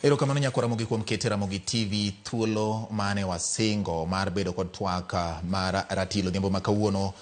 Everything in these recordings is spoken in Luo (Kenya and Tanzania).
Erokamano Nyakora kuom kete Ramogi TV thuolo mane wasingo mar bedo kod twak mar ratilo odhiambo ma kawuono.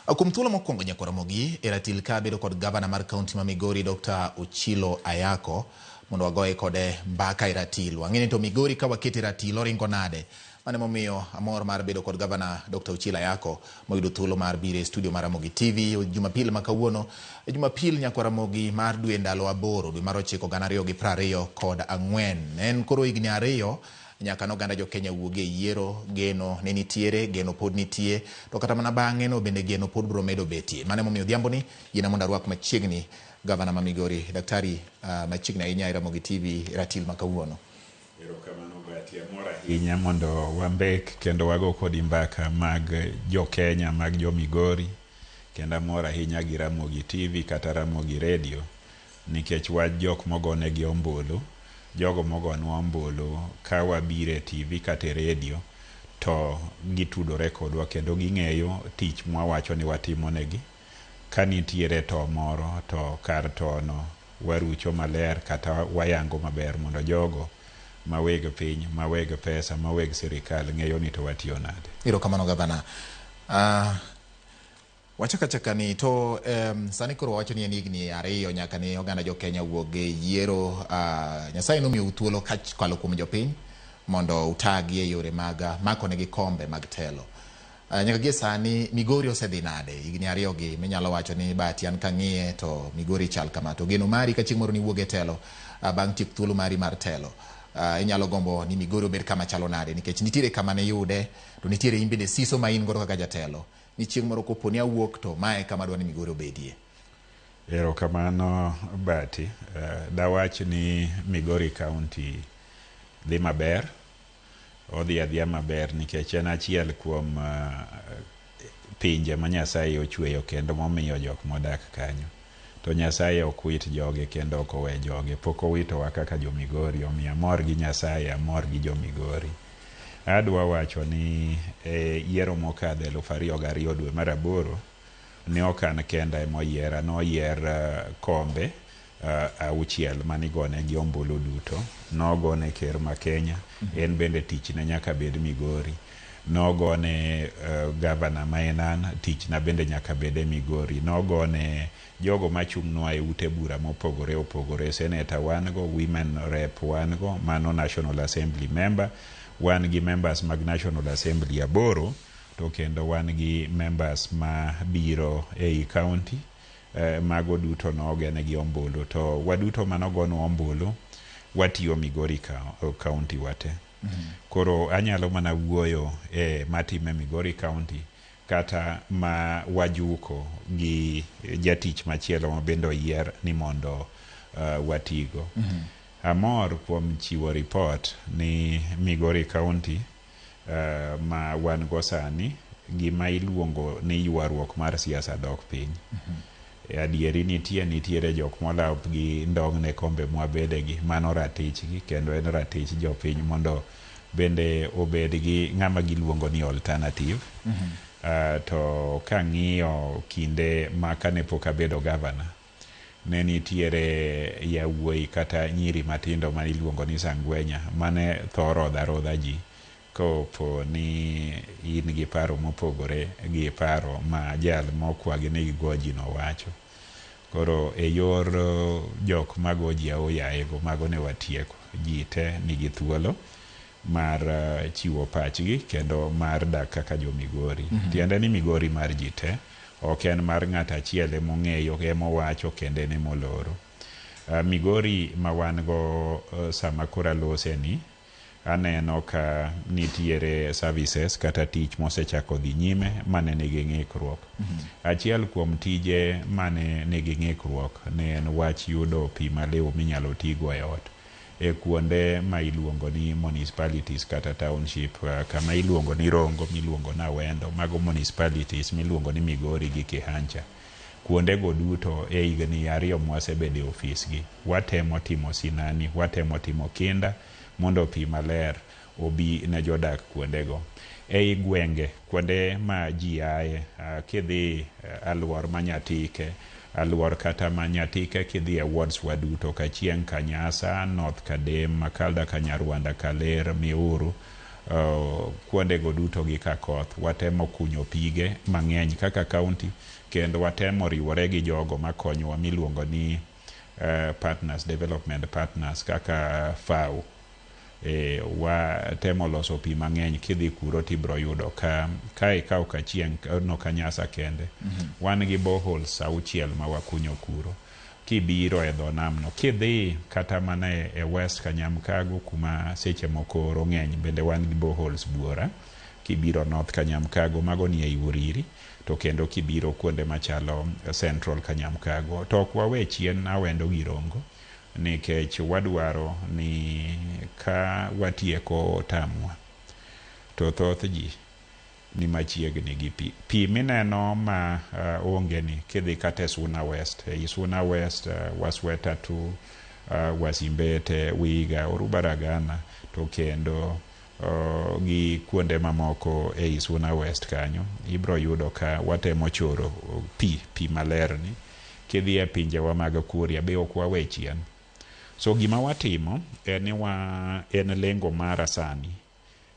Kuom thuolo mokwongo Nyakora Ramogi ratil ka bedo kod gavana mar kaunti ma Migori Dr. Ochilo Ayako mondo wagoye kode mbaka ratil. Wang'eni to Migori ka wakete ratil oringo nade. Mane momiyo amor mar bedo kod gavana Dr. Ochilo Ayako moyudo thuolo mar bire studio mar Ramogi TV Jumapil ma kawuono. Jumapil Nyakora Ramogi mar dwe ndalo 8 dwe mar 9/2024 en koro higni 2 nyaka noganda jo Kenya wuoge yiero geno ne nitiere geno pod nitie to kata mana bang'e no bende geno pod bro medo betie. Mane momiyo odhiambo ni yina mondo arwak machiegni gavana ma Migori daktari machiegni ahinya Ramogi TV ratil ma kawuono. Erokamano Batia mora hinya mondo wambek kendo wago kodi mbaka mag jo Kenya mag jo Migori kendo mora hinya gi Ramogi TV kata Ramogi Radio nikech waj jok mogone gi ombulu jogo mogonwa ombulu ka wabire TV kata radio to gitudore kodwa kendo ging'eyo tich mwawacho ni watimo negi ka nitiere to moro to kar tono warucho maler kata wayango maber mondo jogo maweg piny maweg pesa maweg sirikal ng'eyo ni to watiyo nade. Erokamano gavana. Wachaka ni to sani koro wacho ni en higni 2 nyaka ni oganda jo Kenya wuoge yiero Nyasaye nomiyo thuolo kalo kuom jopiny mondo utagi e yore mag mako negi kombe mag telo. Nyaka gie sani Migori osedhi nade higni 2 gi minyalo wacho ni Bati an kang'iye to Migori chal kama to geno mari ka chieng' moro ni wuoge telo bang' tiek thuolo mari mar telo. Inyalo gombo ni Migori obed kama chalo nade nikech nitiere kama ne yude to nitiere imbe de siso ma in godo kaka jatelo ni chieng' moro kopo ni awuok to mae kama dwani Migori obedie. Erokamano Bati dawach ni Migori County dhi maber odhi adhiya maber nikech en achiel kuom pinje ma Nyasaye ochweyo kendo momiyo jok modak kanyo to Nyasaye okwit joge kendo ok owe joge pok owitowa kaka jo Migori omiyo amor gi Nyasaye amor gi jo Migori. Adwa wacho ni yiero mokadho 2002 dwe mar 8 ne okan kenda emoyiera noyier kombe 6 manigone gi ombulu duto nogone ker ma Kenya en bende tich ne nyaka bed Migori nogone gavana maenan tich na bende nyaka bede Migori nogone jogo machung'nwa e ute bura mopogore opogore senator wango women rep wango mano National Assembly member wan gi members mag National Assembly 8 to kendo wan gi members ma biro ei county mago duto nogene gi ombulu to waduto manogono ombulu watiyo Migori county wate. Koro anyalo mana wuoyo matime Migori county kata ma wajuko gi jatich machielo ma bendo yier ni mondo watigo. Amor kuom chiwo report ni Migori County ma wan go sani gima iluongo ni ywaruok mar siasa dok piny. Adieri nitiere jok molap gi ndong' ne kombe mwabede gi mano ratich gi kendo en ratich jopiny mondo bende obed gi ng'ama giluongo ni alternative. To kang'iyo kinde ma kane pok abedo gavana ne nitiere yawuoyi kata nyiri matindo ma iluongo ni Sangwenya mane thoro rodha ji kopo ni in gi paro mopogore gi paro ma jal mokwagi ni goji no wacho. Koro e yor jok magoji aoyaego mago ne watieko ji te nigi thuolo mar chiwo pachgi kendo mar dak kaka jo Migori. Tiende ni Migori mar ji te ok en mar ng'at achiel emong'eyo emowacho kendo en emoloro. Migori ma wan go sama kora lose ni aneno ka nitiere services kata tich mosechako dhi nyime mane nigi ng'ikruok. Achiel kuom tije mane nigi ng'ikruok ne en wach yudo pi maliw minyalo tigo e ot e kuonde ma iluongo ni municipalities kata township kama iluongo ni Rongo miluongo na Wendo mago municipalities miluongo ni Migori gi Kihancha. Kuonde go duto e higni 2 mwasebede ofis gi watemo timo sinani watemo timo kinda mondo pi maler obi ne jodak kuonde go. Ei gwenge kuonde ma ji aye kidhi alwor Manyatike aluor kata Manyatike kidhi e wards waduto Kachieng, Kanyasa, North Kadem, Makalda, Kanyarwanda, Kaler, Miuru, kuondego duto gi kakoth watemo kunyo pige mang'eny kaka county, kendo watemo riwore gi jogo makonyowa miluongo ni partners, development partners kaka FAO. Watemo loso pi mang'eny kidhi kuro tibro yudo ka ikaw Kachieng no Kanyasa kende wan gi boreholes 6 ma wakunyo kuro. Kibiro e dho nam no kidhi kata mana e West Kanyamkago kuma seche moko oro ng'eny bende wan gi boreholes buora. Kibiro North Kanyamkago mago ni e Uriri, to kendo kibiro kuonde machalo Central Kanyamkago to ok wawe chien Awendo gi Rongo, nikech wadwaro ni ka watieko tamwa to thoth ji ni machiegni gi pi mineno ma onge ni kidhi kata Suna West. Suna West, Wasweta tu, Wasimbete, Wiga, Orubaragana, to kendo gi kuonde mamoko e Suna West kanyo ibro yudo ka watemo choro pi maler ni kidhi e pinjewa mag Kuria be ok wawe chien. So gima watimo en lengo mara sani,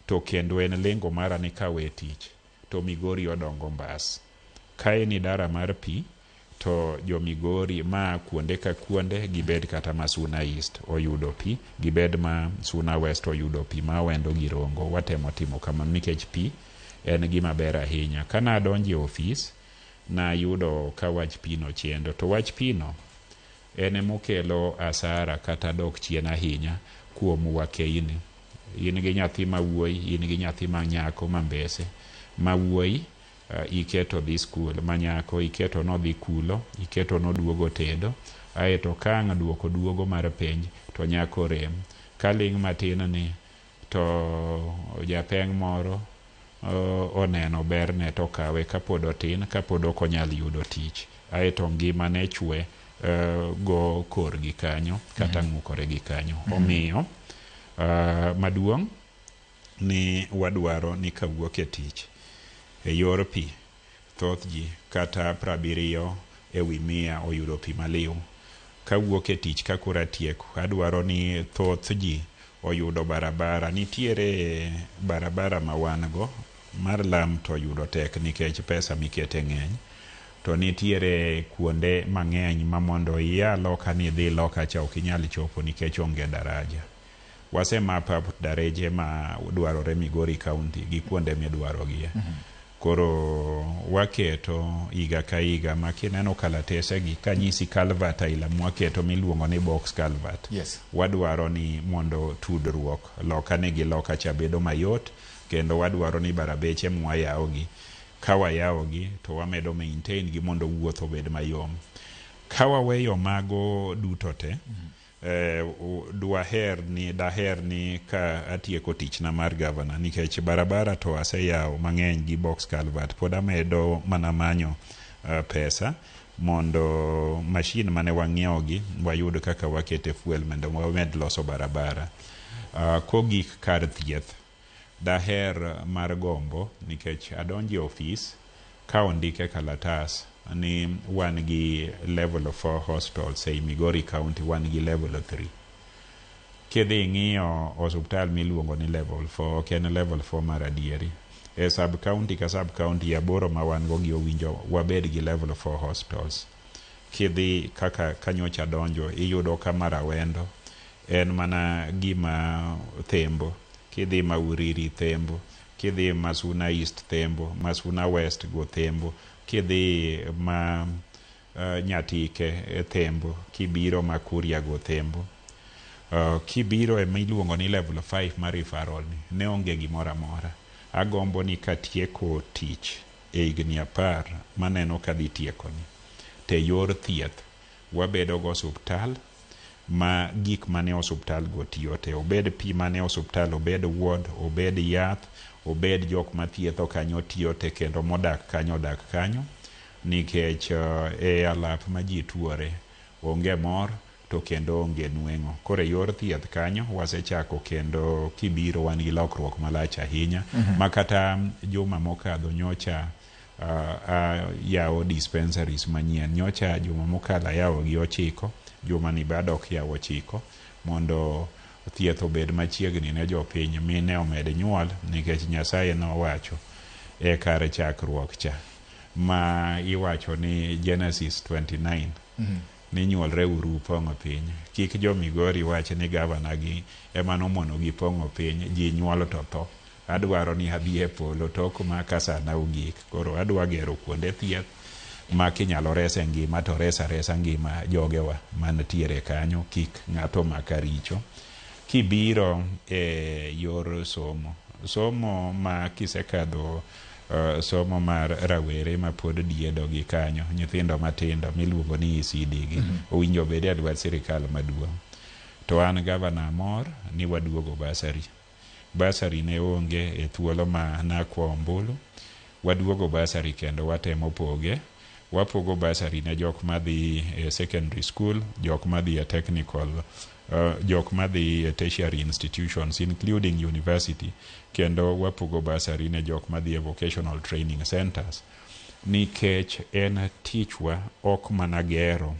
to kendo en lengo mara ni kawe tich to Migori odongo mbas. Kae ni dara mar pi to jo Migori ma kuonde ka kuonde gibed kata ma Suna East oyudo pi, gibed ma Suna West oyudo pi, ma Awendo gi Rongo watemo timo kamano nikech pi en gima ber ahinya. Kana adonje ofis na yudo ka wach pi no chendo, to wach pi no en mokelo asara kata dok chien ahinya kuom wakeini. In gi nyathi ma wuoyi, in gi nyathi ma nyako ma mbese. Ma wuoyi iketo dhi skul, ma nyako iketo no dhi kulo, iketo no duogo tedo, aeto kang' duogo mar penj to nyako rem. Kaling' matin ni to japeng' moro oneno berne to kawe kapod otin, kapod ok onyal yudo tich, aeto ngimane chwe go korgi kanyo kata ng'ukore gi kanyo. Omiyo maduong' ni wadwaro ni kawuok e tich e yor pi thoth ji kata 70 e wi 100 oyudo pi maliw. Kawuok e tich ka kura tieko adwaro ni thoth ji oyudo barabara. Nitiere barabara ma wan go mar lam to yudo tek nikech pesa mikete ng'eny, to nitiere kuonde mang'eny ma mondo iya loka ni dhi loka cha ok inyal chopo nikech onge daraja. Wasemapa dareje ma dwarore Migori County gi kuonde midwarogie. Koro waketo higa ka higa ma kineno kalatese gi kanyisi culvert aila mwaketo miluongo ni box culvert. Yes. Wadwaro ni mondo tudruok loka ne gi loka cha bedo mayot, kendo wadwaro ni barabeche mwayawogi ka wayawogi to wamedo maintain gi mondo wuoth obed mayom. Ka waweyo mago duto te daher ni ka atieko tich na mar governor, nikech barabara to aseyawo mang'eny gi box culvert, pod amedo mana manyo pesa mondo machine mane wang'iewo gi wayud kaka wakete fuel mondo wamed loso barabara. Kogik kar thieth daher mar gombo, nikech adonje ofis ka ondike kalatas ni wan gi level 4 hospitals ei Migori County, wan gi level 3. Kidhi ng'iyo osuptal miluongo ni level 4 ken level 4 mar adieri. E sub county ka sub county aboro ma wan go gi owinjo wabed gi level 4 hospitals. Kidhi kaka kanyocha donjo iyudo ka mar Awendo en mana gima Thembo, kidhi ma Uriri Thembo, kidhi ma Suna East Thembo, ma Suna West go Thembo, kidhi ma Nyatike Thembo, kibiro ma Kuria go Thembo. Kibiro e miluongo ni level 5 mar referral ni ne onge gimoro amora. Agombo ni katieko tich e higni 10 maneno kadhi tieko ni te yor thieth wabedo go osuptal ma gik mane osuptal go tiyo te, obed pi mane osuptal, obed ward, obed yath, obed jok mathietho kanyo tiyo te, kendo modak kanyo nikech e alap ma ji tuore onge mor to kendo onge nweng'o. Kore yor thieth kanyo wasechako, kendo kibiro wan gi lokruok malach ahinya. Makata juma mokadho nyocha yawo dispensaries manyien. Nyocha juma mokalo yawo gi 9, juma ni bado ok yawo 9 mondo thieth obed machiegni ne jopiny. Mine omed nyuol nikech Nyasaye nowacho e kar chakruok cha ma iwacho ni Genesis 29 ni nyuolre uru pong'o piny. Kik jo Migori wach ni gavana gi ema nomono gi pong'o piny, ji nyuol to tho. Adwaro ni adhi e polo tok ma kasana ugik. Koro adwa gero kuonde thieth ma kinyalo rese ngima to resa ngima jogewa mantiere kanyo, kik ng'ato maka richo. Kibiro e yor somo ma kisekadho somo mar rawere ma pod diedo gi kanyo, nyithindo matindo miluongo ni ECD gi, owinjo bed e lwet sirikal maduong'. To an gavana mor ni waduogo basari. Basari ne onge e thuolo ma nakwa ombulu. Waduogo basari kendo watemo poge. Wapogo basari ne jok madhi e secondary school, jok madhi e technical, jok madhi e tertiary institutions including university, kendo wapogo basari ne jok madhi e vocational training centers. Nikech en tichwa ok mana gero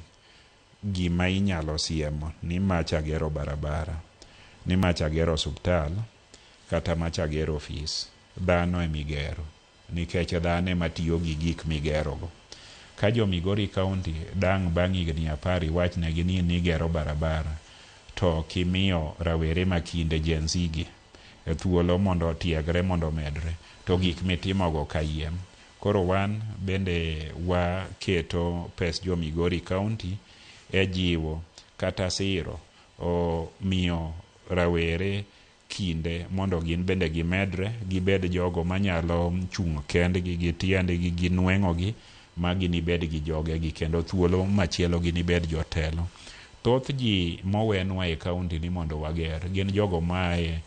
gima inyalo siemo ni macha gero barabara, ni macha gero osuptal, kata macha gero ofis. Dhano e migero, nikech dhano ema tiyo gi gik migerogo. Ka jo Migori County dang' bang' higni 10 wachnegi ni gero barabara, to kimiyo rawere makinde Gen Z gi e thuolo mondo tiegre mondo medre, to gik mitimogo kayiem. Koro wan bende waketo pes jo Migori County e jiwo kata siro miyo rawere kinde mondo gin bende gimedre, gibed jogo manyalo chung' kendgi gi tiendgi gi nweng'ogi, ma ginibed gi jogegi, kendo thuolo machielo ginibed jotelo. Thoth ji mowenwa e kaunti ni mondo wager gin jogo mae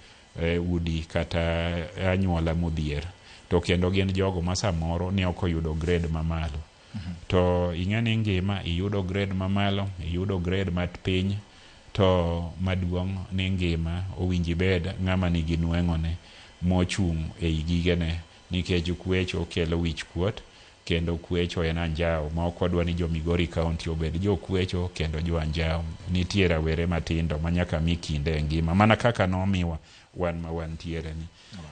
udi kata anyuola modhier, to kendo gin jogo ma samoro ne ok oyudo grade mamalo. To ing'eni ngima iyudo grade mamalo, iyudo grade mapiny, to maduong' ni ngima owinji bed ng'ama nigi nweng'one mochung' ei gigene, nikech kwecho kelo wich kuot, kendo kwecho en anjao ma ok wadwa ni jo Migori County obed jo kwecho kendo jo anjao. Nitie rawere matindo manyaka mi kinde e ngima mana kaka nomiwa wan ma wantiere ni.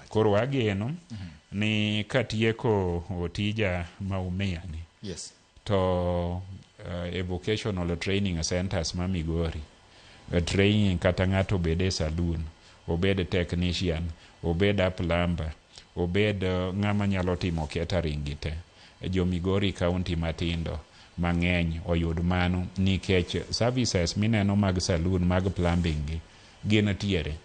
Koro ageno ni katieko otija maumia ni, yes, to vocational training centers ma Migori, training kata ng'ato obed e saloon, obed technician, obed plumber, obed ng'ama nyalo timo catering gi te, jo Migori County matindo mang'eny oyud mano, nikech services mineno mag saloon, mag plumbing gi gin tiere.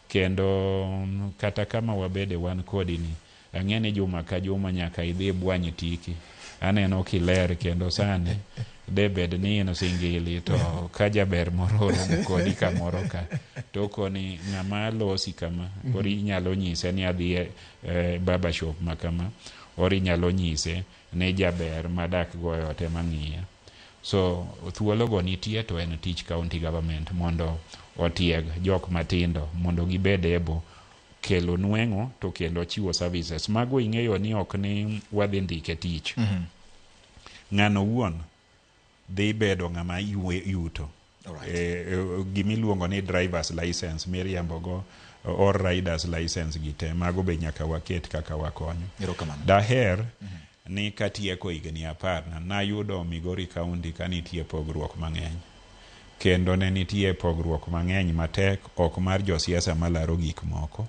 Kendo kata kama wabede wan kodi ni, ang'eni juma ka juma nyaka idhi Bwany Tiki, aneno kiler kendo sani debed ni ino Singili, to ka jaber moro kodi kamoro ka to koni ng'ama losi kama, kori inyalo nyise ni adhi barber shop makama, ori nyalo nyise ni jaber madak goyo ote mang'iya. So thuolo go nitie, to en tich county government mondo otieg jok matindo mondo gibed ebo kelo nweng'o to kendo chiwo services. Mago ing'eyo ni ok ni wadhi ndike tich. Ng'ano wuon dhi bedo ng'ama yuto. Gimiluongo ni drivers license miriambogo, or riders license gite, mago be nyaka waket kaka wakonyo. Daher ni katieko higni 10 nayudo Migori County kanitie pogruok mang'eny, kendo ne nitie pogruok mang'eny matek, ok mar josiasa malaro gik moko.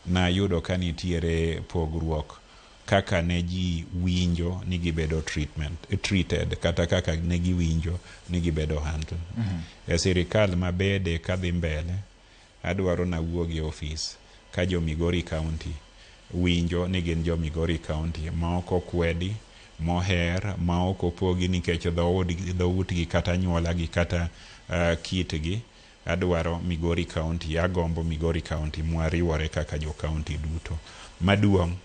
Nayudo kanitiere pogruok kaka ne ji winjo ni gibedo treated, kata kaka ne giwinjo ni gibedo handle. E sirikal mabede kadhi mbele, adwaro na wuogi e ofis ka jo Migori County winjo ni gin jo Migori County ma ok okwedi, moher, ma ok opogi nikech dhoutgi kata nyuolagi kata kitgi. Adwaro Migori County, agombo Migori County mwariwore kaka jo county duto. Maduong'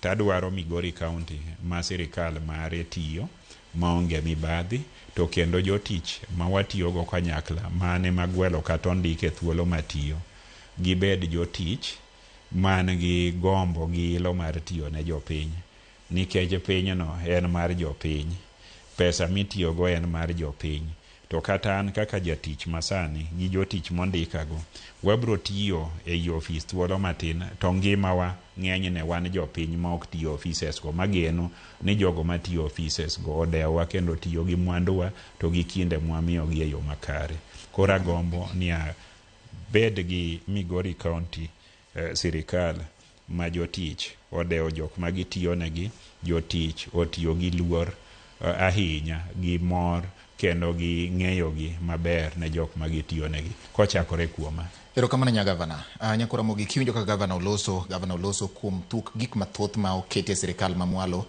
tadwaro Migori County ma sirikal mare tiyo maonge mibadhi, to kendo jotich ma watiyogo kanyakla mane magwelo kata ondike thuolo matiyo, gibed jotich man gi gombo gi ilo mar tiyo ne jopiny. nikech pinyno en mar jopiny, pesa mitiyogo en mar jopiny. To kata an kaka jatich masani gi jotich mondikago, wabro tiyo ei ofis thuolo matin, to ngimawa ng'enyne wan jopiny ma ok tiyo offices go, mageno ni jogo matiyo offices go odewa kendo tiyo gi mwanduwa to gi kinde mwamiyogi e yo makare. Koro agombo ni abed gi Migori County sirikal ma jotich odewo jok ma gitiyonegi, jotich otiyo gi luor ahinya, gi mor kendo gi ng'eyogi maber ne jok ma gitiyonegi, kochakore kuoma. Erokamano nya gavana. Nyakora mogik kiwinjo ka gavana oloso kuom gik mathoth ma okete sirikal mamwalo,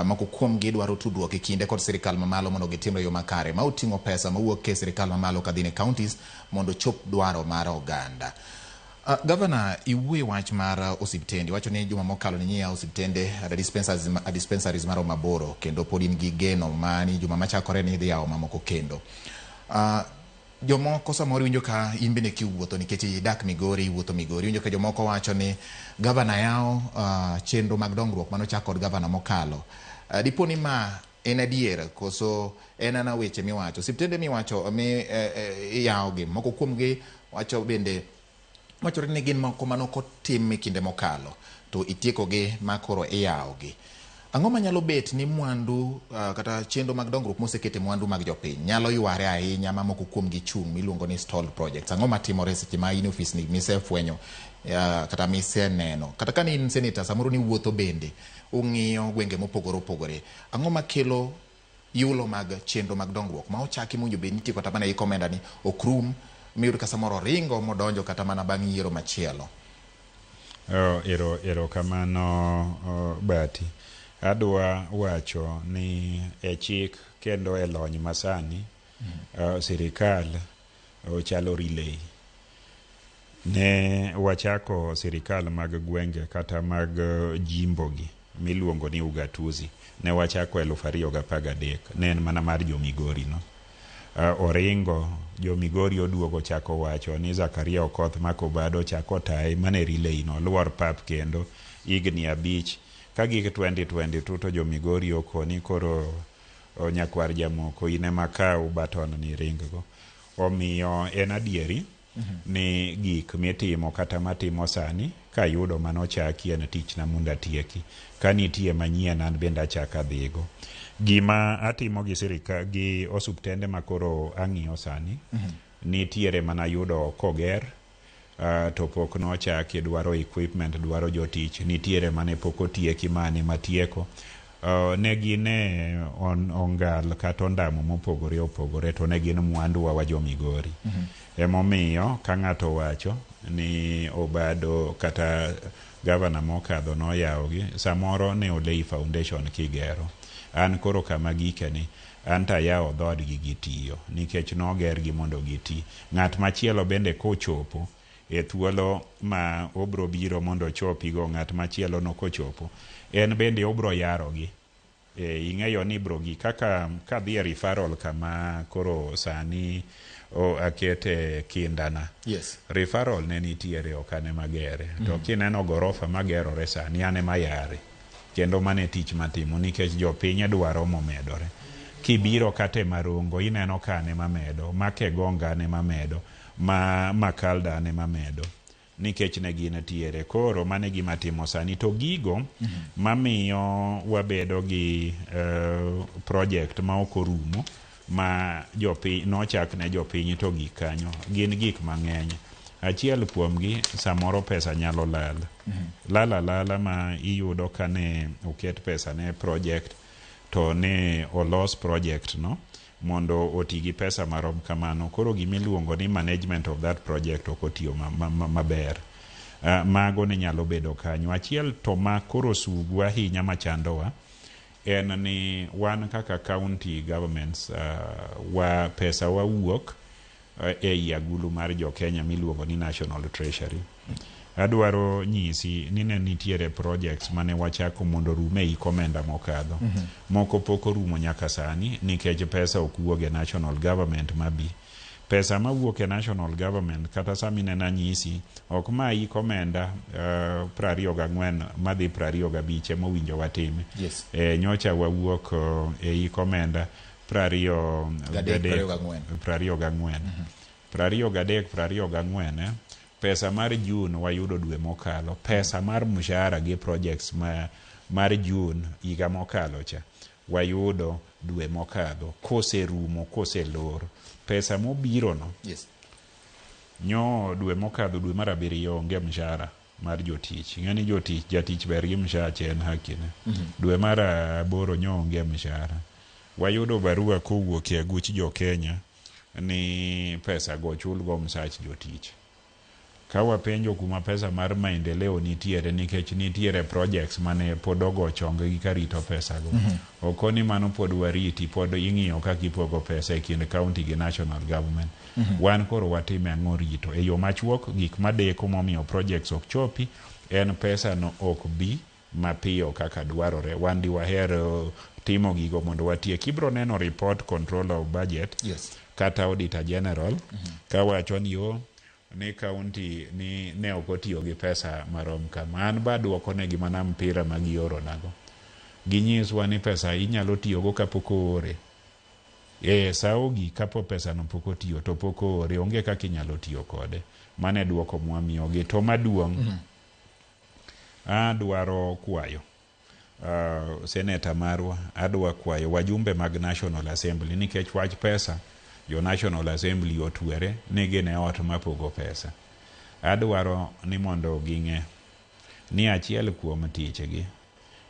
moko kuom gi dwaro tudruok e kinde kod sirikal mamalo mondo gitimre yo makare, ma oting'o pesa mawuok e sirikal mamalo kadhi ne counties mondo chop dwaro mar oganda. Gavana, iwuoyo wach mar osiptende, wacho ni juma mokalo ni nyia osiptende dispensaries mar Maboro, kendo pod in gi geno mani juma machakore ni dhi yawo mamoko kendo. Jomoko samoro winjo ka in bende kiwuotho nikech idak Migori, iwuotho Migori, winjo ka jomoko wacho ni gavana yawo chenro mag dongruok manochak kod gavana mokalo. Dipo ni ma en adier koso en ana weche miwacho? Osiptende miwacho iyawo gi, moko kuom gi wacho bende wachore ni gin moko manokotim e kinde mokalo to itieko gi makoro iyawo gi. Ang'o manyalo bet ni mwandu kata chenro mag dongruok mosekete mwandu mag jopiny nyalo yware ahinya, ma moko kuom gi chung' miluongo ni stalled projects? Ang'o matimore seche ma in ofis ni misefwenyo kata miseneno, kata ka ni in senator samoro ni wuotho bende ung'iyo gwenge mopogore opogore? Ang'o makelo yulo mag chenro mag dongruok ma ochaki munyo bed nitie kata mana ikomenda ni okrum miyud ka samoro ringo modonjo kata mana bang' yiero machielo? Erokamano Bati. Adwa wacho ni e chik kendo e lony masani, sirikal ochalo relay. Ne wachako sirikal mag gwenge kata mag jimbogi miluongo ni ugatuzi, ne wachako 2013, ne en mana mar jo-Migori no. Oringo jo-Migori oduogo chako wacho ni Zakaria Okoth Makobado chako tae mane relay no luor pap kendo igni 5 kagik 2022 to jo-Migori okoni koro nyakwar jamoko ine makau baton ni ringgo. Omiyo en adieri ni gik mitimo kata matimo sani kayudo manochaki en tich na munda tieki, kanitie manyien an bende achaka dhigo. Gima atimo gi sirikal gi osuptende makoro ang'iyo sani, nitiere mana yudo koger, to pok nochaki, dwaro equipment, dwaro jotich, nitiere mane pok otieki mane matieko. Negine ongal kata ondamo mopogore opogore, to negin mwandu wa jo-Migori. Emomiyo ka ng'ato wacho ni Obado kata gavana mokadho noyawogi, samoro ne Olei Foundation kigero. An koro kama gike ni anta yawo dhodgi gitiyo, nikech nogergi mondo giti. Ng'at machielo bende kochopo e thuolo ma obro biro mondo chopigo, ng'at machielo no kochopo, en bende obro yarogi. Ing'eyo ni brogi kaka kadhi e referral kama koro sani akete kindana. Yes. Referral ne nitiere okane magere. To kineno gorofa magerore sani ane mayare. Kendo mane tich matimo nikech jopiny dwaro momedore. Kibiro kate Marongo ineno kane mamedo, Makegonga ne mamedo, Makalda ne mamedo, nikech ne gin tiere. Koro mane gima timo sani to gigo mamiyo wabedo gi project ma okorumo ma jopiny nochak ne jopiny to gik kanyo gin gik mang'eny. Achiel kuomgi samoro pesa nyalo lal. Lala ma iyudo kane oket pesa ne project to ne olos project no mondo otigi pesa marom kamano. Koro gimiluongo ni management of that project okotiyo maber. Mago ne nyalo bedo kanyo. Achiel to ma koro sugu ahinya machandowa en ni wan kaka county governments wa pesa wawuok e agulu mar jo Kenya miluongo ni National Treasury. Adwaro nyisi ni ne nitiere projects mane wachako mondo rume i komenda mokadho. Moko poko rumo nyaka sani nikech pesa okuoge national government mabi. pesa mawuok e national government kata samine na nyisi ok mai komenda 24 madhi 25 mowinjo watime. Yes. Nyocha wawuok e komenda 24 pesa mar June wayudo dwe mokalo, pesa mar mshahara gi projects mar June higa mokalo cha wayudo dwe mokalo, koserumo koselor pesa mobiro no. Yes. Nyo dwe mokalo dwe mar 7 onge mshahara mar jotich. Ngani jotich jatich ber gi mshahara chen hakine. Dwe mar 8 nyo onge mshahara. Wayudo barua kowuok e aguch jo Kenya ni pesa go chulgo msach jotich. Kawa penjo kuma pesa mar maendeleo nitiere nikech nitiere projects mane podogo chonge gi karito pesa go. Okoni mano pod wariti, pod ing'iyo kaka ipogo pesa e kind county gi national government. Wan koro watime ang'o rito e yo machuok gik madeko momiyo projects ok chopi en pesa no ok bi mapiyo kaka dwarore. Wan diwaher timo gigo mondo watie. Kibro neno report control of budget, yes, kata auditor general kawacho ni ni county ni ne okotiyo gi pesa marom kama. An ba duoko ne gimana mpira magioro nago. Ginyiswa ni pesa inyalo tiyogo kapok oore. Saogi kapo pesa no pok otiyo to pok oore, onge kaka inyalo tiyo kode. Mane duoko mwamiyogi. To maduong' adwaro kwayo seneta marwa, adwa kwayo wajumbe mag National Assembly nikech wach pesa jo National Assembly otwere ni gine ot mapogo pesa. Adwaro ni mondo ging'e ni achiel kuom tichegi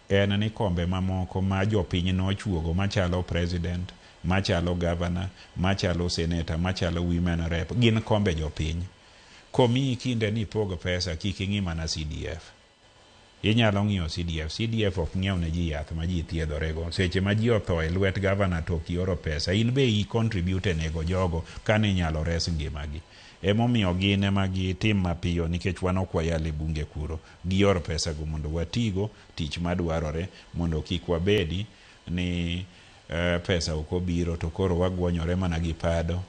en ni kombe mamoko ma jopiny nochuogo machalo president, machalo governor, machalo senator, machalo women rep, gin kombe jopiny. Komi kinde ni pogo pesa kik ing'i mana CDF. Inyalo ng'iyo CDF. CDF ok ng'iew ne ji yath ma ji thiedhorego. Seche ma ji otho e lwet governor to kioro pesa, in be i contribute nego jogo kane inyalo res ngimagi. Emomiyo gin ema gitim mapiyo nikech wan ok wayal bunge kuro. Gior pesa go mondo watigo tich madwarore mondo kik wabedi ni pesa ok obiro to koro wagwonyore mana gi pado,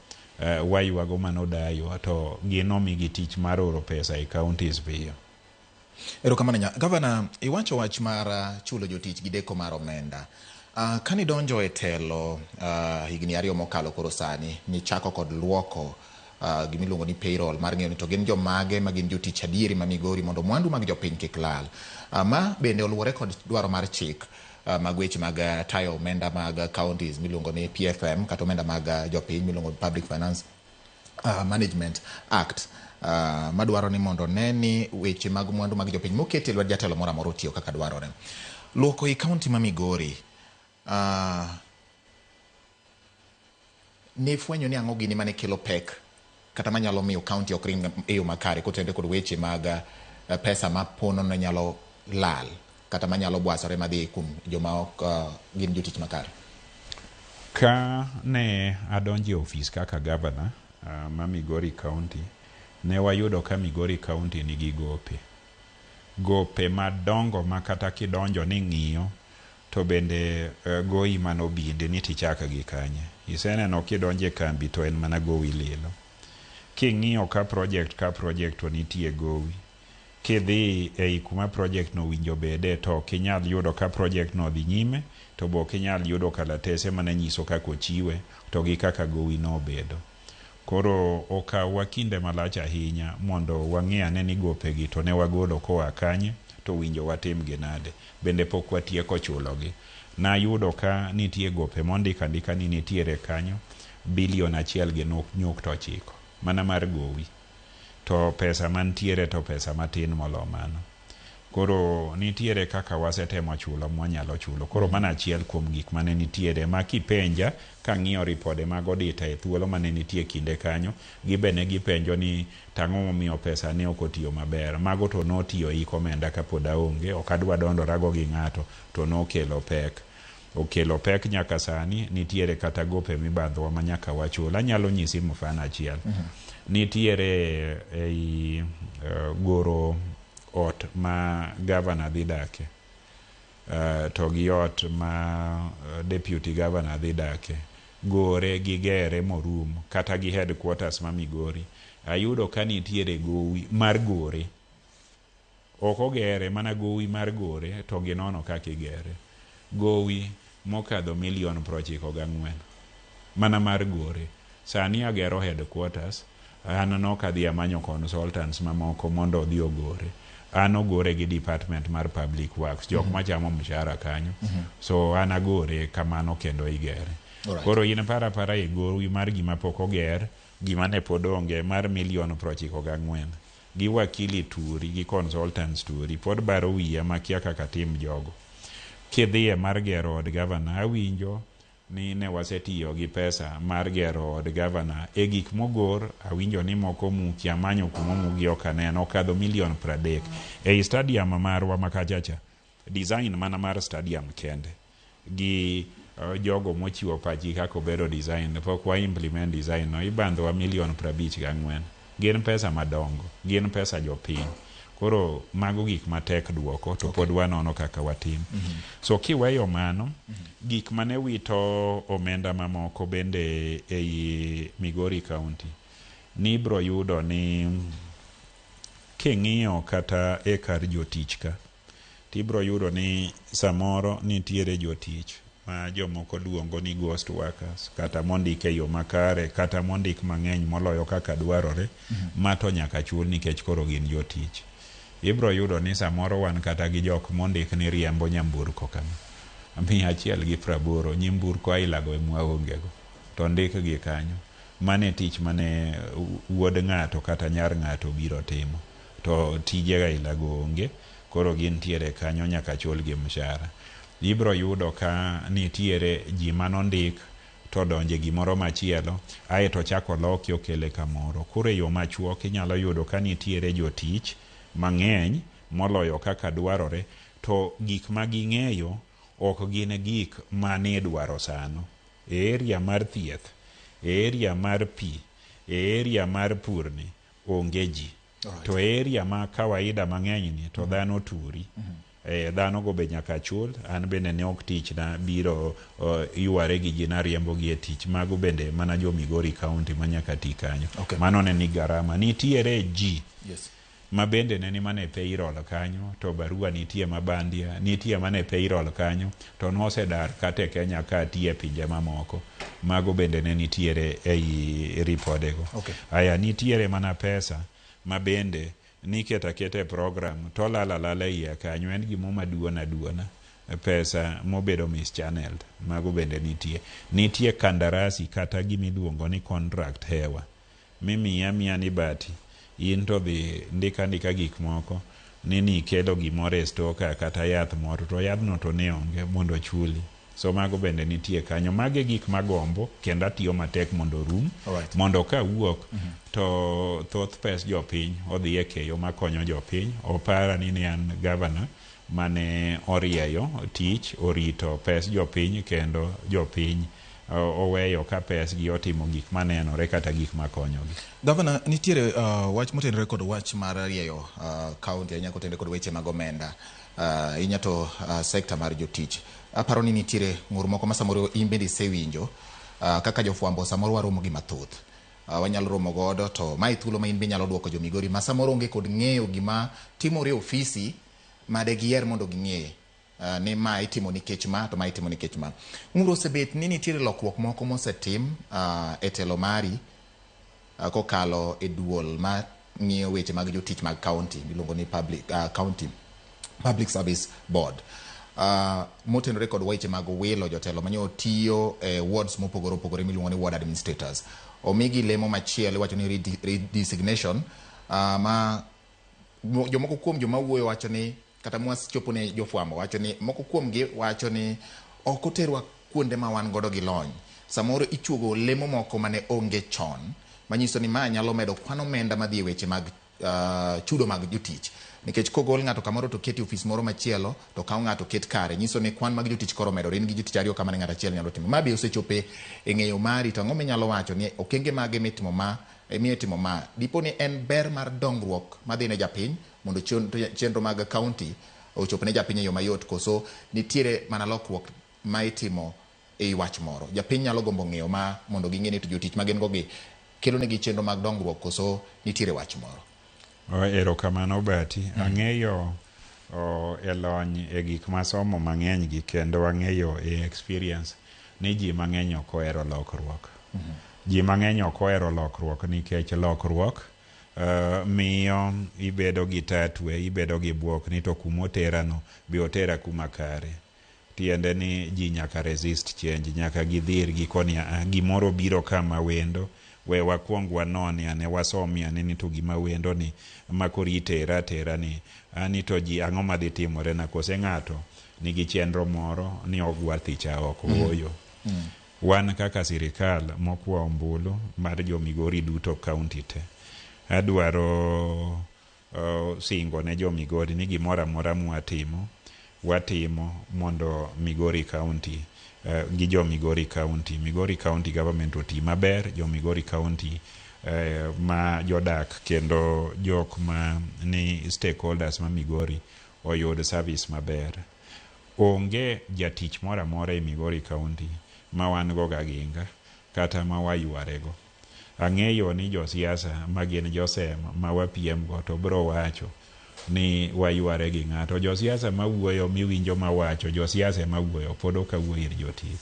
waywago manodayo to ginomigi tich mar oro pesa e counties piyo. Erokamano Gavana, iwacho wach mar chulo jotich gi deko mar omenda. Kani donjo e telo higni 2 mokalo koro sani ni chako kod luoko gimiluongo ni payroll mar ng'eyo ni to gin jomage ma gin jotich adieri ma Migori mondo mwandu mag jopiny kik lal. Ma bende oluwore kod dwaro mar chik mag weche mag tayo omenda mag counties miluongo ni PFM kata omenda mag jopiny miluongo ni Public Finance Management Act. Madwaro ni mondo neni weche mag mwandu mag jopiny mokete lwet jatelo moro amora otiyo kaka dwarore. Luoko i county ma Migori ne fwenyo ni ang'o gini mane kelo pek kata manyalo miyo county ok ring e yo makare kotende kod weche mag pesa ma pono ne nyalo lal kata manyalo bwasore madhi kum joma ok gin jotich makare. Ka ne adonje ofis kaka governor ma Migori County, ne wayudo ka Migori County nigi gope madongo ma kata kidonjo ni ng'iyo to bende gowi manobinde ni tichaka gi kanye. Iseneno kidonje kambi to en mana gowi lilo. King'iyo ka project to nitie gowi. Kidhi e kuma project no winjo bede to kinyal yudo ka project no dhi nyime to bo kinyal yudo kalatese mana nyiso kako chiwe to gi kaka gowi no bedo. Koro okawa kinde malach ahinya mondo wang'e ane ni gopegi to ne wagolo koa kanye to winjo watim genade. Bende pok watieko chulogi. Na yudo ka nitie gope mondika ni nitiere kanyo bilion 1.9 mana mar gowi. To pesa mantiere to pesa matin molo mano. Koro nitiere kaka wasetemo chulo mwanyalo chulo. Koro mana achiel kuom gik mane nitiere ma kipenja ka ng'iyo ripode mag audita e thuolo mane nitie kinde kanyo, gibene gipenjo ni tang'o momiyo pesa ne ok otiyo maber. Mago to notiyo i komenda kapod aonge, ok adwa dondorago gi ng'ato to nokelo pek. Okelo pek nyaka sani, nitiere kata gope mibadhwa ma nyaka wachul. Anyalo nyisi mfano achiel. Nitiere ei goro ot ma governor dhi dake, to gi ot ma deputy governor dhi dake. gore gi gere morum kata gi headquarters ma Migori, ayudo ka nitiere gowi mar gore. Ok ogere mana gowi mar gore to ginono kaka igere. Gowi mokadho $94,000,000 mana mar gore. Sani agero headquarters, an nokadhi amanyo consultants mamoko mondo odhi ogore. An ogore gi department mar public works, jok machamo mshahara kanyo. So an agore kamano kendo igere. Koro in para e gowi mar gima pok oger, gima ne pod onge mar $94,000,000 gi wakili turi gi consultants turi pod baro wiya makia kaka tim jogo. Kidhiye mar gero od gavana, awinjo ni ne wasetiyo gi pesa mar gero od gavana e gik mogor. Awinjo ni moko muki amanyo kuma mugi okaneno okadho $30,000,000 ei stadium marwa makachacha. Design mana mar stadium kende gi jogo mochiwo pachi kako bedo design pok wa implement design no ibandhowa $54,000,000. Gin pesa madongo, gin pesa jopiny. Koro mago gik matek duoko to pod wanono kaka watim. So kiweyo mano, gik mane wito omenda mamoko bende ei Migori County, ni bro yudo ni king'iyo kata e kar jotich ka, tibro yudo ni samoro nitiere jotich ma jomoko luongo ni ghost workers, kata mondik e yo makare, kata mondik mang'eny moloyo kaka dwarore, mato nyaka chul nikech koro gin jotich. Ibro yudo ni samoro wan kata gi jok mondik ni riembo nyamburko kama. 180 nyamburko ailago mwaongego. To ndik gi kanyo. Mane tich mane wuod ng'ato kata nyar ng'ato biro timo. To tijega ailago onge, koro gin tiere kanyo nyaka chul gi mshahara. Ibro yudo ka nitiere ji manondik to donje gimoro machielo, ae to chako loki okele kamoro. Koro yo machuok inyalo yudo ka nitiere jotich mang'eny moloyo kaka dwarore, to gik ma ging'eyo ok gin gik mane dwaro sano. E area mar thieth, e area mar pi, e area mar purni onge ji. To e area ma kawaida mang'eny ni to dhano turi. Dhano go be nyaka chul. An bende ne ok tich na biro yuare gi ji na riembo gi e tich. Mago bende mana jo Migori County manyaka ti kanyo. Mano ne ni garama. Nitiere ji. Ma bende ne ni mane payroll kanyo, to barua nitie mabandia, nitie mane payroll kanyo, to nosedar kate Kenya ka tiye pinje mamoko. Mago bende ne nitiere ei ripodego. Aya nitiere mana pesa ma bende niketa kete program to lala iye kanyo, en gimo duona pesa mobedo mischanneled. Mago bende nitie kandarasi kata gimiluongo ni contract hewa. Mimi ni bati in to dhi ndika gik moko ni ikelo gimoro e stoka kata yath moro, to yadhno to ne onge mondo chuli. So mago bende nitie kanyo. Mage gik magombo kendo atiyo matek mondo rum, mondo ka wuok to thoth pes jopiny odhi e keyo makonyo jopiny. Opara ni an governor mane orieyo tich, orito pes jopiny kendo jopiny oweyo ka pes gi otimo gik manenore kata gik makonyogi. Governor, nitiere wach motenore kod wach mar rieyo county, inyako tenore kod weche mag omenda, inyato sekta mar jotich. Aparo ni nitiere ng'ur moko ma samoro imbende sewinjo kaka jofwambo samoro waromo gi mathoth. Wanyalo romo godo to mai thuolo ma in be nyalo duoko jo Migori ma samoro onge kod ng'eyo gima timore ofisi ma de gier mondo ging'e. Ni ma itimo nikech ma to ma itimo nikech ma. Ng'uro osebet ni nitiere lokruok moko mosetim e telo mari kokalo e duol ma ng'iyo weche mag jotich mag county miluongo ni Public Service Board. Motenore kod weche mag wilo jotelo manyo tiyo wards mopogore opogore miluongo ni ward administrators. Omigi lemo machielo wacho ni redesignation ma jomoko kuom joma wuoyo wacho ni kata mwas chopo ne jofwambo wacho ni moko kuom gi wacho ni ok oterwa kuonde ma wan godo gi lony. Samoro ichuogo lemo moko mane onge chon, manyiso ni ma nyalo medo kwan omenda madhi e weche mag chudo mag jotich. Nikech kogol ng'ato kamoro to keti ofis moro machielo to kaw ng'ato ket kare, nyiso ni kwan mag jotich koro medore, in gi jotich ariyo kama ng'ato achiel nyalo timo. Ma be osechope e ng'eyo mari, to ang'o minyalo wacho ni okenge mage mitimo ma timo ma dipo ni en ber mar dongruok madhi ne japiny mondo chenro mag county ochopo ne japiny e yo mayot, koso nitiere mana lokruok ma itimo e wach moro. Japiny nyalo gombo ng'eyo ma mondo ging'e ni to jotich ma gin go gi kelo negi chenro mag dongruok koso nitiere wach moro. Erokamano Bati. Ang'eyo e lony e gik masomo mang'eny gi kendo ang'eyo e experience ni ji mang'eny ok ohero lokruok. Ji mang'eny ok ohero lokruok nikech lokruok miyo ibedo gi tatwe, ibedo gi buok ni to kumotera no bi otera kuma kare. Tiende ni ji nyaka resist change, nyaka gidhir gikoni gimoro biro kama wendo, we wakuong wanoni ane wasomi ane ni to gima wendo ni makori tera ni ani to ji ang'o madhi timore na kose ng'ato nigi chenro moro ni ogwa thicha oko wuoyo. Wan kaka sirikal mokwa ombulu mar jo Migori duto kaunti te, adwaro singo ne jo Migori ni gimoro amora watimo mondo Migori County gi jo Migori County government oti maber, jo Migori County ma jodak kendo jok ma ni stakeholders ma Migori oyud service maber. Onge jatich moro amora e Migori County ma wan go gaginga kata ma waywarego. Ang'eyo ni josiasa ma gin josem ma wapiem go to bro wacho ni wayware gi ng'ato. Josiasa ma wuoyo miwinjo ma wacho, josiasa ma wuoyo pod ok awuoyo ir jotich.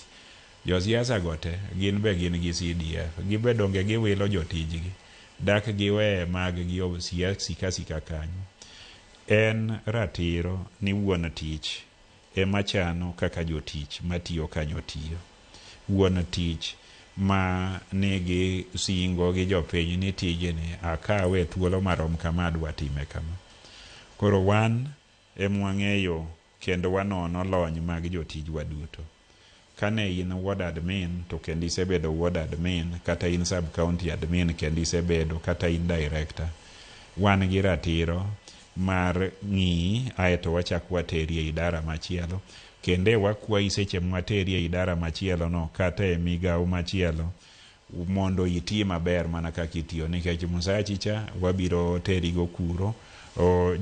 Josiasa gote gin be gin gi CDF, gibe donge giwilo jotijgi, dak giwe mag gi sika kanyo. En ratiro ni wuon tich ema chano kaka jotich matiyo kanyo tiyo. Wuon tich ma nigi singo gi jopiny ni tijeni akawe thuolo marom kama adwa time kama. Koro wan emwang'eyo kendo wanono lony mag jotijwa duto. Kane in ward admin to kendi isebedo ward admin, kata in sub county admin kendi isebedo, kata in director, wan gi ratiro mar ng'i aeto wachak wateri e idara machielo, kende wakwayi seche mwateri e idara machielo no kata e migao machielo mondo iti maber mana kaka itiyo, nikech Musachi cha wabiro teri go kuro,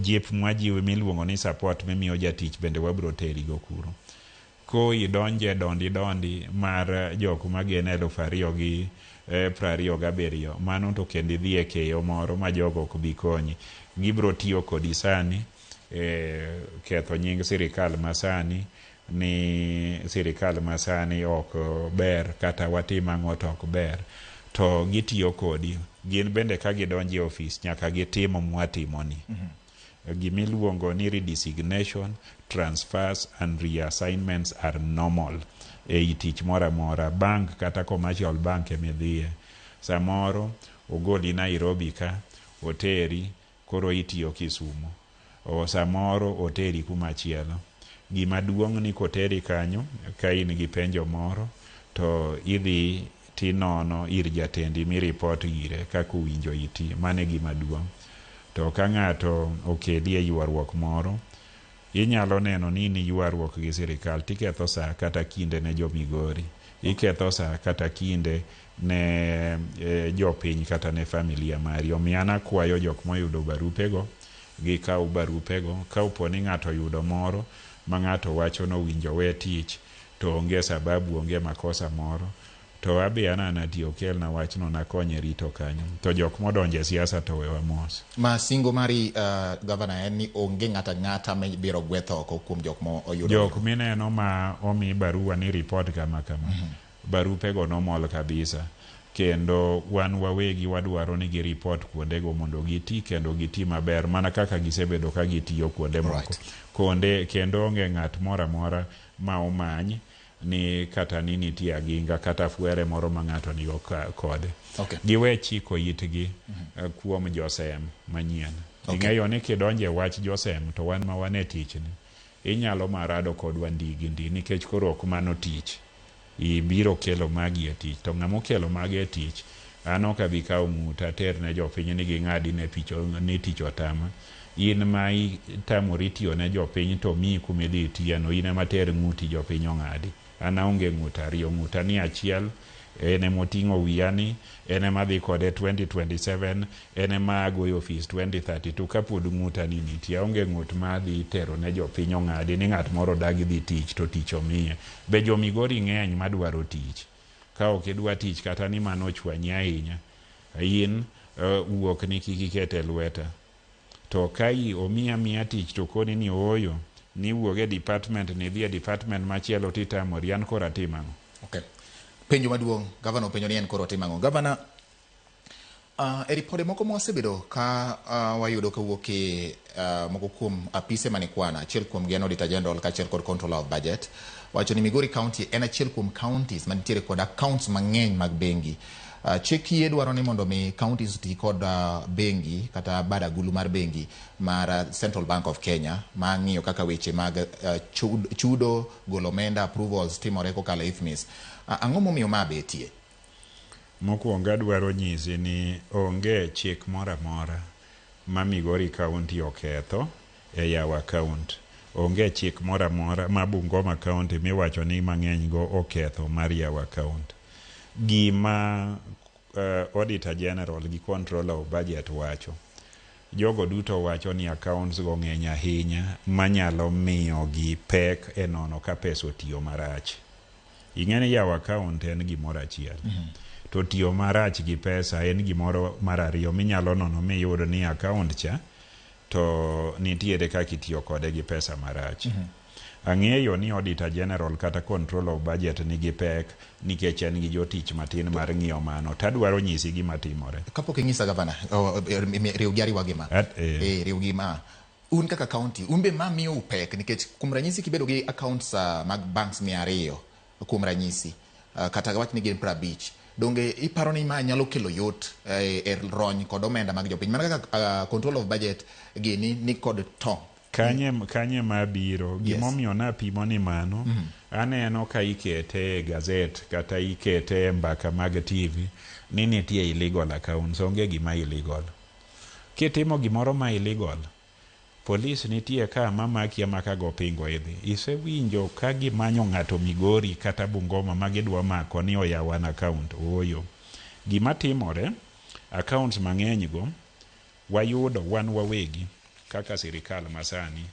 jip mwajiwe miluongo ni support mimiyo jatich bende wabiro teri go kuro. Ko idonje dondi mar jok magene 2027 mano to kendi dhi e keyo moro ma jogo ok bi konyi, gibiro tiyo kodi sani ketho nying sirikal masani ni sirikal masani ok ber kata watim ang'o to ok ber, to gitiyo kodi. Gin bende ka gidonje e office nyaka gitimo mwatimoni. Gimiluongo ni redesignation, transfers and reassignments are normal e tich mora mora. Bank kata commercial bank emidhie, samoro ogoli Nairobi ka oteri koro itiyo Kisumu, o samoro oteri kumachielo. Gima duong' ni koteri kanyo ka in gi penjo moro to idhi tinono ir jatendi mi report gire kaka uwinjo iti, mane gima duong'. To ka ng'ato okeli e ywaruok moro, inyalo neno ni ni ywaruok gi sirikal tiketho sa kata kinde ne jo Migori, iketho sa kata kinde ne jopiny kata ne familia mari. Omiyo an akwayo jok moyudo barupego gikaw barupego. Ka uponi ng'ato yudo moro ma ng'ato wacho no winjo we tich to onge sababu, onge makosa moro, to abi anana tiyo kelna wachno nakonye rito kanyo. To jok modonje siasa to wewa mos. Ma singo mari governor en ni onge ng'ata me biro gwetho oko kuom jok mo oyudo. Jok mineno ma omi barua ni report kama barupego nomol kabisa, kendo wan wawegi wadwaro ni gi report kuondego mondo giti kendo giti maber mana kaka gisebedo ka gitiyo kuonde moko. Konde kendo onge ng'at mora mora ma omany ni kata ni nitie aginga kata fuere moro ma ng'ato nigo kode. Giwe chiko itgi kuom josem manyien. Ing'eyo ni kidonje wach josem to wan ma wane tich ni inyalo marado kodwa ndi nikech koro ok mano tich. Ibiro kelo magi e tich, to ng'amo kelo magi e tich ano ka bi kawo ng'uta ter ne jopiny ni ging'adi ne picho ni tich otama. In ma itamori tiyo ne jopiny to mi kumidhi tiyano, in ema ter ng'uti jopiny ong'adi. Ana onge ng'uta ariyo, ng'uta ni achiel ene moting'o wiyani, ene madhi kode 2027, ene magoyo ofis 2032 kapod ng'utani nitie. Onge ng'ut madhi tero ne jopiny ong'adi ni ng'at moro dagi dhi tich to tich omiye. Be jo Migori ng'eny madwaro tich. Ka ok idwa tich kata ni mano ochwanyi ahinya, in wuok ni kik ikete lweta. To kai omiya miya tich to koni ni ooyo ni wuoge department ni dhi e department machielo titamori, an kora timang'o? Okay. Penjo maduong', gavana penjo ni en koro timang'o. Gavana, e ripode moko mwasebedo ka wayudo kawuok e moko kuom apise manikwana, achiel kuom gi en Auditor General kaachiel kod Controller of Budget, wacho ni Migori County en achiel kuom counties manitiere kod accounts mang'eny mag bengi. Chik yie dwaro ni mondo mi counties ti kod bengi kata bad agulu mar bengi mar Central Bank of Kenya ma ng'iyo kaka weche mag chudo, golo omenda, approvals timore kokalo IFMIS. Ang'o momiyo ma betie? Mokwongo adwaro nyisi ni onge chik moro amora ma Migori County oketho e yawo account. Onge chik moro amora ma Bungoma County miwacho ni mang'eny go oketho mar yawo account. Gima Auditor General gi Controller of Budget wacho, jogo duto wacho ni accounts go ng'eny ahinya manyalo miyo gi pek e nono ka pesa otiyo marach. Ing'eni yawo account en gimoro achiel. To tiyo marach gi pesa en gimoro mar ariyo minyalo nono miyud ni account cha to nitiere kaka itiyo kode gi pesa marach. Ang'eyo ni Auditor General kata Controller of Budget nigi pek nikech en gi jotich matin mar ng'iyo mano. Tadwaro nyisi gima timore. Kapok ing'isa gavana, riw gi ariwa gima. Riw gima. Un kaka county, umbe ma miyo upek nikech kuom ranyisi kibedo gi accounts mag banks 200 kuom ranyisi kata wach ni gin 50. Donge iparo ni ma nyalo kelo yot e rony kod omenda mag jopiny. Mana kaka Control of Budget gini ni kod to. Kanye mabiro, gimomiyo napimo ni mano, aneno ka ikete gazet kata ikete mbaka mag TV, ni nitie illegal accounts, onge gima illegal. Kitimo gimoro ma illegal, police nitie ka mamaki amaka go pingo idhi. Isewinjo ka gimanyo ng'ato Migori kata Bungoma magidwa mako ni oyawo an account, ooyo. Gima timore, accounts mang'eny go, wayudo wan wawegi, kaka sirikal masani,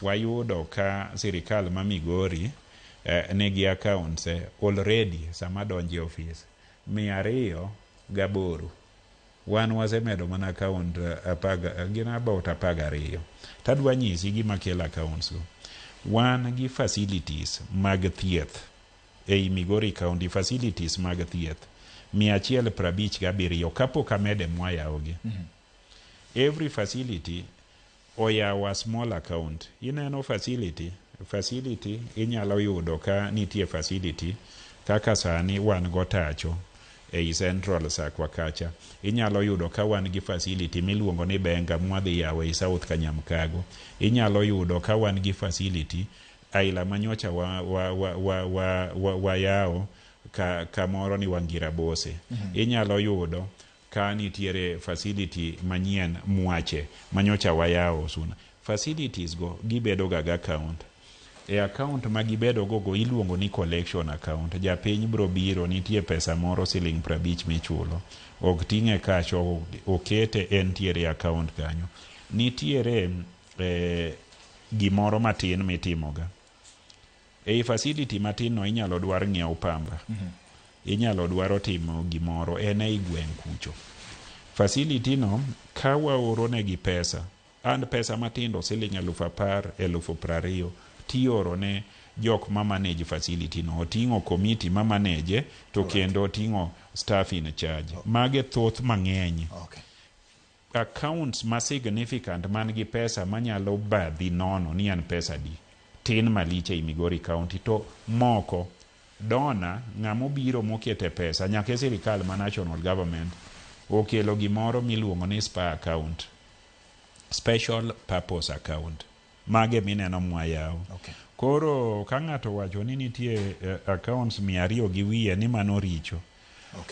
wayudo ka sirikal ma Migori negi accounts already sama donje office 208. Wan wasemedo mana account about 12. Tadwa nyisi gima kelo accounts go. Wan gi facilities mag thieth ei Migori County, facilities mag thieth 157 kapok amede mwayawogi. Every facility oyawa small account. Ineno facility inyalo yudo ka nitie facility kaka sani wan gotacho ei Central Sakwa kacha. Inyalo yudo ka wan gi facility miluongo ni Benga mwadhi yawo ei South Kanyamkago. Inyalo yudo ka wan gi facility aila manyocha wayawo kamoro ni Wangira Bose. Inyalo yudo ka nitiere facility manyien Mwache manyocha wayawo suna. Facilities go gibedo gaga account. E account ma gibedo go iluongo ni collection account. Japiny bro biro nitie pesa moro siling 50 michulo. Ok ting'e kacho, okete entiere account kanyo. Nitiere gimoro matin mitimoga. E facility matin no inyalo dwar ng'iewo pamba. Inyalo dwaro timo gimoro ei gweng' kucho. Facility no ka waoro negi pesa, and pesa matindo siling 10,000, 20,000 tioro ne jok ma manage facility no. Oting'o committee ma manage to kendo oting'o staff in charge. Mage thoth mang'eny. Accounts ma significant man gi pesa manyalo badhi nono ni an pesa di tin maliche i Migori County. To moko dona ng'amo biro mokete pesa nyaka sirikal ma national government okelo gimoro miluongo ni SPA account, special purpose account. Mage mineno mwayawo. Koro ka ng'ato wacho ni nitie accounts 200 gi wiye ni mano richo,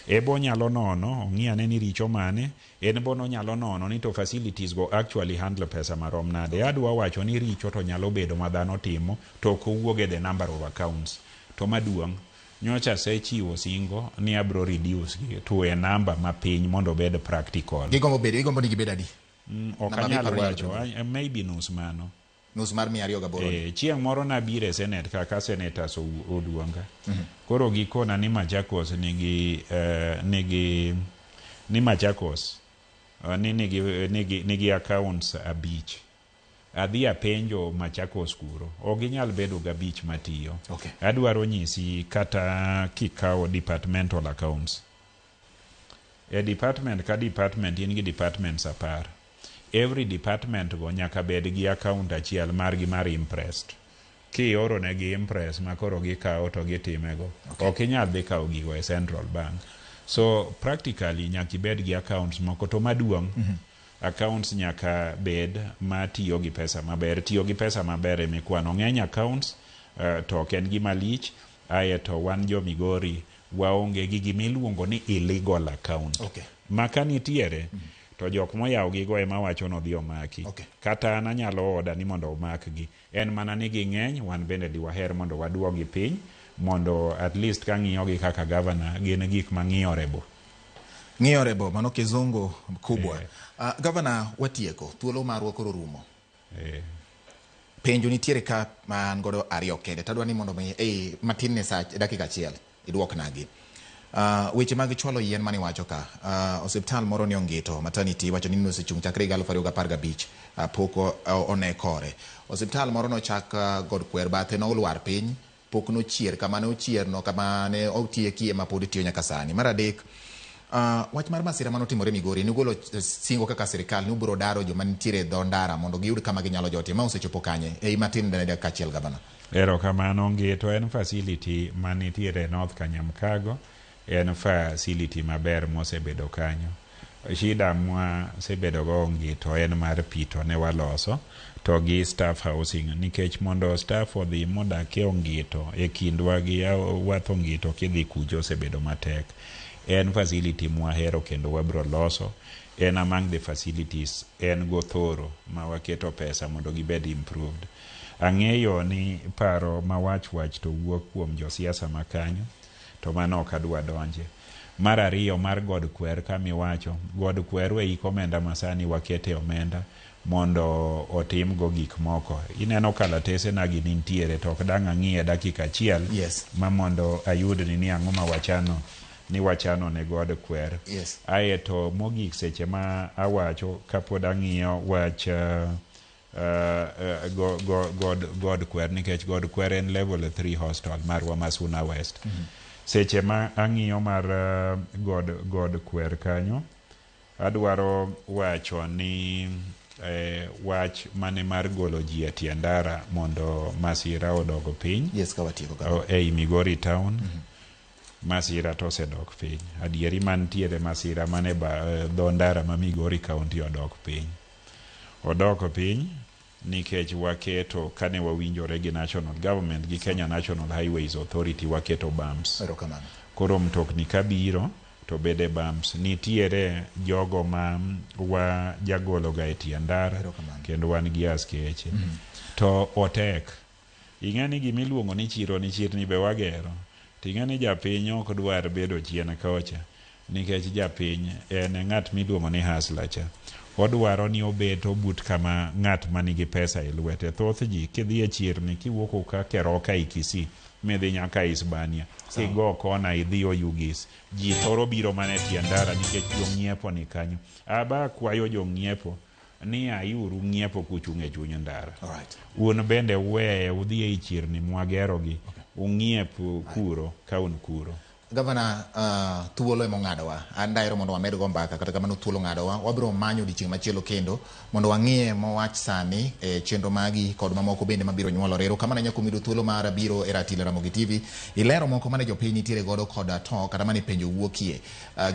ebo nyalo nono ong'iyane ni richo mane, en bono nyalo nono ni to facilities go actually handle pesa marom nade. Adwa wacho ni richo to nyalo bedo ma dhano timo to kowuoge the number of accounts. To maduong' nyocha sechiwo singo ni abro reduce gi to a number mapiny mondo bed practical. Gigombo ni gibed adi? Okanyal wacho, maybe nus mano. Nus mar 208. Chieng' moro nabire Senate kaka senators oduonga. Koro gikona ni Machakos ni Machakos nigi accounts abich. Adhi apenjo Machakos kuro. Oginyal bedo gabich matiyo. Okay. Adwaro nyisi kata kikawo departmental accounts. Department ka department in gi departments apar. Every department go nyaka bed gi account achiel margi mar impressed. Kioro ne gi impress makoro gikawo to gitimego. Okay. Okinyal dhi kawo gigo e Central Bank. So practically nyaka bed gi accounts moko to maduong'. Accounts nyaka bed matiyo gi pesa maber. Tiyo gi pesa maber e mikwano. Ng'eny accounts to ok en gima lich. Aeto wan jo Migori waonge gi gimiluongo ni illegal account. Okay. Maka nitiere to jok moyawo gigo ema wacho no dhi omaki. Okay. Kata anyalo oda ni mondo omakgi. En mana ni ging'eny, wan bende diwaher mondo waduogi piny mondo at least ka ng'iyogi kaka governor gin gik mang'iyorebo. Ng'iyorebo mano kizungu kubwa. Governor watieko thuolo marwa koro rumo. Penjo nitiere ka man godo ariyo kende tadwa ni mondo matin ne dakika achiel iduok nagi. Weche mag chwalo yien mani wacho ka osiptal moro ni Ongito maternity wacho ni nosechung chakre 2015 pok one kore. Osiptal moro no chak god kwer bathe no olwar piny pok no chier kama ne ochier no kama ne otieki ema pod tiyo nyaka sani. Mar adek wach mar masira mano timore Migori ni golo singo kaka sirikal ni ubro daro joma nitiere dho ndara mondo giyud kama ginyalo jotie ma osechopo kanye matin ne dakika achiel gavana. Erokamano. Ongito en facility manitiere North Kanyamkago. En facility maber mosebedo kanyo. Shida mwa sebedo go Ongito en mar pito ne waloso to gi staff housing nikech mondo staff odhi modak e Ongito e kindwa gi wath Ongito kidhi kujo osebedo matek. En facility mwahero kendo wabro loso. En among the facilities en gothoro ma waketo pesa mondo gibed improved. Ang'eyo ni paro mawach to wuok kuom josiasa makanyo to mano ok adwa donje. Mar ariyo mar god kwer kamiwacho god kwer we omenda masani wakete omenda mondo otim go gik moko. Ineno kalatese na gintiere to ok dang' ang'iye dakika achiel. Yes. Ma mondo ayud ni ang'o ma wachano ne god kwer. Yes. Aeto mogik seche ma awacho kapod ang'iyo wach god kwer nikech god kwer en level 3 hostel marwa Masuna West. Seche ma ang'iyo mar god kwer kanyo adwaro wacho ni wach mane mar golo ji atie ndara mondo masira odogo piny. Yes, kawatieko ei Migori town. Masira to osedok piny. Adieri mantiere masira mane dho ndara ma Migori County odok piny nikech waketo kane wawinjore gi national government gi Kenya National Highways Authority waketo bumps. Koro mtokni kabiro to bede bumps. Nitiere jogo ma wa jagolo ga etie ndara kendo wan gi askeche. To otek. Ing'ani gimiluongo ni chirni be wagero. Ting'ani japiny ok dwar bedo chien kocha nikech japiny en ng'at miluongo ni hustler cha. Odwaro ni obeto but kama ng'at manigi pesa e lwete. Thoth ji kidhi e chirni kiwuok ka Keroka Ikisi midhi nyaka Hispania kigo kona idhi Oyugis ji thoro biro mane tie ndara nikech jong'iepo ni kanyo. Aba kwayo jong'iepo ni ayuru ng'iepo kuchung' e chuny ndara. Un bende weye udhi e chirni mwagero gi. Ung'iepo kuro ka un kuro. Governor thuolo emo ng'adowa. An daero mondo wamed go mbaka kata kamano thuolo ng'adowa. Wabiro manyo odiochieng' machielo kendo mondo wang'ie mowach sani chenro magi kod mamoko bende mabiro nyuolore. Erokamano nyako mido thuolo mar biro e Ratile Ramogi TV. Ilero moko mane jopiny nitiere godo kod to kata mane penjo wuokie.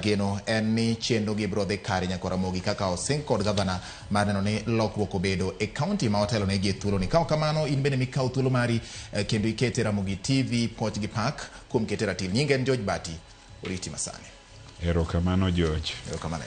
Geno en ni chenro gi biro dhi kare nyako Ramogi kaka osing kod governor mar neno ni lokruok obedo e county ma otelo ne gi thuolo ni. Kao kamano in bende mikao thuolo mari kendo ikete Ramogi TV Poch gi Park kuom kete Ratile. Nyinge en George Bati. Oriti masani. Erokamano George. Erokamano.